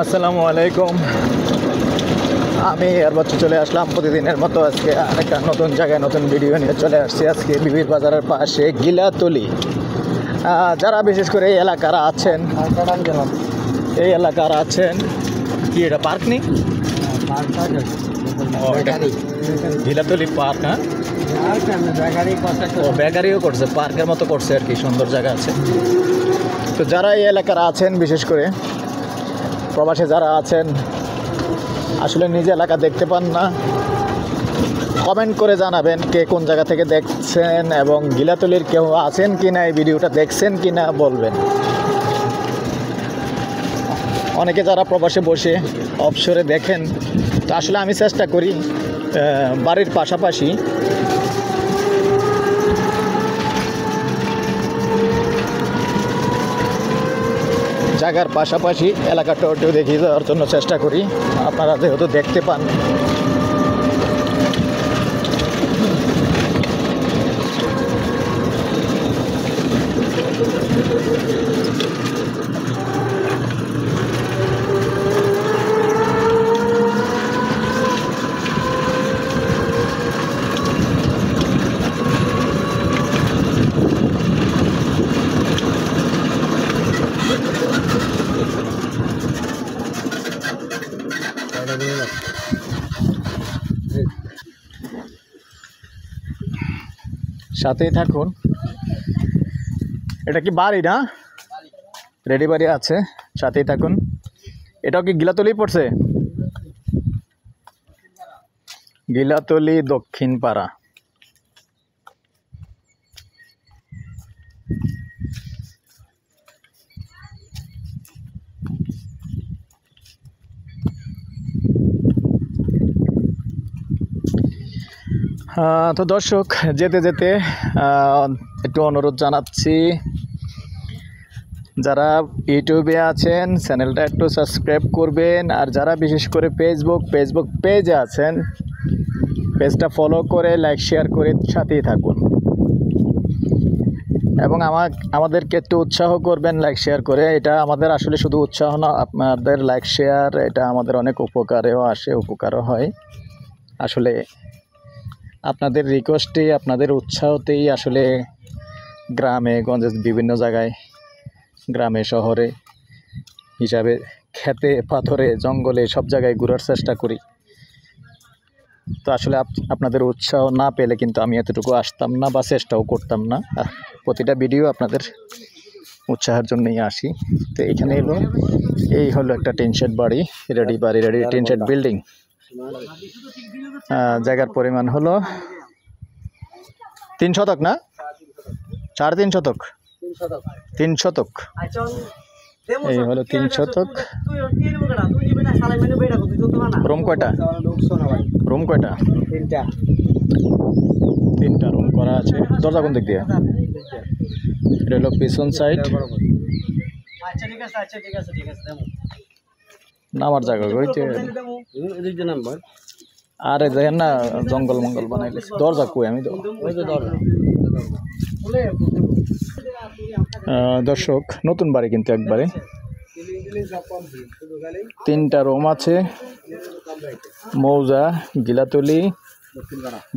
আসসালামু আলাইকুম। আমি এর বছর চলে আসলাম প্রতিদিনের মতো আজকে আরেকটা নতুন জায়গায় নতুন ভিডিও নিয়ে চলে আসছি। আজকে বিবির বাজারের পাশে গিলাতলি। যারা বিশেষ করে এই এলাকার আছেন কি এটা পার্ক নেই? গিলাতলি পার্ক। হ্যাঁ, বেকারিও করছে, পার্কের মতো করছে আর কি, সুন্দর জায়গা আছে। তো যারা এই এলাকার আছেন, বিশেষ করে প্রবাসে যারা আছেন, আসলে নিজ এলাকা দেখতে পান না, কমেন্ট করে জানাবেন কে কোন জায়গা থেকে দেখছেন এবং গিলাতলির কেউ আছেন কি না, এই ভিডিওটা দেখছেন কি না বলবেন। অনেকে যারা প্রবাসে বসে অবসরে দেখেন, তো আসলে আমি চেষ্টা করি বাড়ির পাশাপাশি জায়গার পাশাপাশি এলাকাটাও দেখিয়ে দেওয়ার জন্য চেষ্টা করি, আপনারা যেহেতু দেখতে পান। সাথেই থাকুন। এটা কি বাড়ি না? রেডি বাড়ি আছে, সাথেই থাকুন। এটাও কি গিলাতলি পড়ছে? গিলাতলি দক্ষিণ পাড়া। তো দর্শক, যেতে যেতে একটু অনুরোধ জানাচ্ছি, যারা ইউটিউবে আছেন চ্যানেলটা একটু সাবস্ক্রাইব করবেন, আর যারা বিশেষ করে ফেসবুক পেজে আছেন পেজটা ফলো করে লাইক শেয়ার করে সাথেই থাকুন এবং আমাদেরকে একটু উৎসাহ করবেন লাইক শেয়ার করে। এটা আমাদের আসলে শুধু উৎসাহ না, আপনাদের লাইক শেয়ার এটা আমাদের অনেক উপকারেও আসে, উপকারও হয়। আসলে আপনাদের রিকোয়েস্টেই, আপনাদের উৎসাহতেই আসলে গ্রামে গঞ্জে বিভিন্ন জায়গায়, গ্রামে শহরে হিসাবে, খেতে পাথরে জঙ্গলে সব জায়গায় ঘোরার চেষ্টা করি। তো আসলে আপনাদের উৎসাহ না পেলে কিন্তু আমি এতটুকু আসতাম না বা চেষ্টাও করতাম না। প্রতিটা ভিডিও আপনাদের উৎসাহের জন্যই আসি। তো এখানে এই হলো একটা টিন শেড বাড়ি, রেডি টিন শেড বিল্ডিং। জায়গার পরিমাণ হলো 3 শতক না, 3.5 শতক, 3 শতক। এই হলো 3 শতক। রুম কয়টা? তিনটা রুম করা আছে। দরজা কোন দিক দিয়ে? এটা হলো পিছন সাইড। নামার জায়গা ওইতে, আরে দেখেন না জঙ্গল মঙ্গল বানাইলে। দরজা কই? আমি তো দর্শক, নতুন বাড়ি কিন্তু একবারে। 3টা রুম আছে। মৌজা গিলাতলি,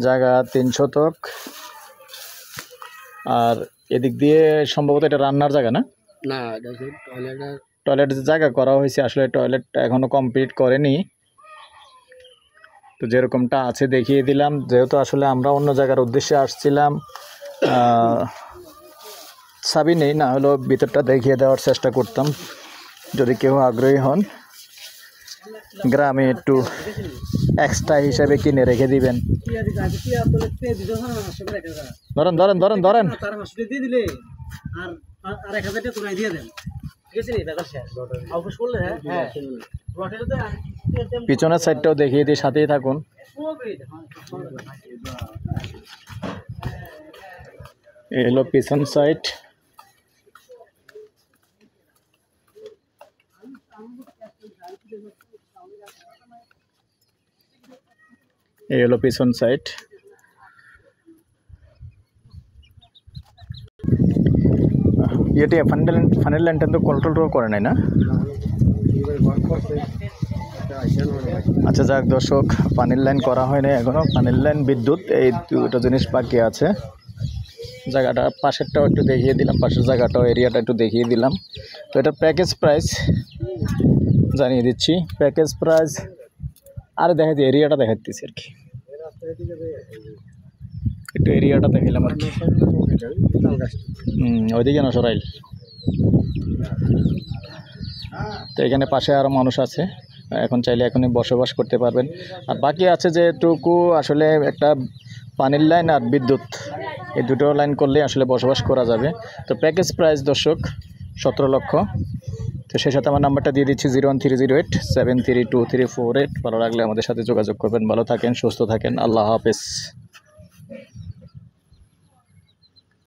জায়গা 3 শতক। আর এদিক দিয়ে সম্ভবত এটা রান্নার জায়গা না? টয়লেটের জায়গা করা হয়েছে। আসলে টয়লেটটা এখনো কমপ্লিট করেনি, তো যেরকমটা আছে দেখিয়ে দিলাম। যেহেতু আসলে আমরা অন্য জায়গার উদ্দেশ্যে আসছিলাম, চাবি নেই, না হলেও ভিতরটা দেখিয়ে দেওয়ার চেষ্টা করতাম যদি কেউ আগ্রহী হন। গ্রামে একটু এক্সট্রা হিসাবে কিনে রেখে দিবেন। ধরেন পিছনের সাইডটাও দেখিয়ে দিই, সাথেই থাকুন। এই হলো পিছন সাইড। এই হলো পিছন সাইড। ইয়েটি ফানেল ল্যান্ড তো কন্ট্রোল করে নাই না? আচ্ছা যাক দর্শক, পানির লাইন করা হয়নি এখনো, পানির লাইন বিদ্যুৎ এই দুটো জিনিস বাকি আছে। জায়গাটা পাশেরটাও একটু দেখিয়ে দিলাম, পাশের জায়গাটাও এরিয়াটা একটু দেখিয়ে দিলাম। তো এটা প্যাকেজ প্রাইস জানিয়ে দিচ্ছি, প্যাকেজ প্রাইস আরে দেখা দিই এরিয়াটা দেখাচ্ছি আর কি, একটু এরিয়াটা দেখাইলাম আর কি। ওইদিকে না সরাইল। তো এখানে পাশে আরও মানুষ আছে, এখন চাইলে এখনই বসবাস করতে পারবেন। আর বাকি আছে যেটুকু আসলে একটা পানির লাইন আর বিদ্যুৎ, এই দুটো লাইন করলে আসলে বসবাস করা যাবে। তো প্যাকেজ প্রাইস দর্শক 17 লক্ষ। তো সেই সাথে আমার নাম্বারটা দিয়ে দিচ্ছি 01308 7323448। ভালো লাগলে আমাদের সাথে যোগাযোগ করবেন। ভালো থাকেন, সুস্থ থাকেন, আল্লাহ হাফেজ।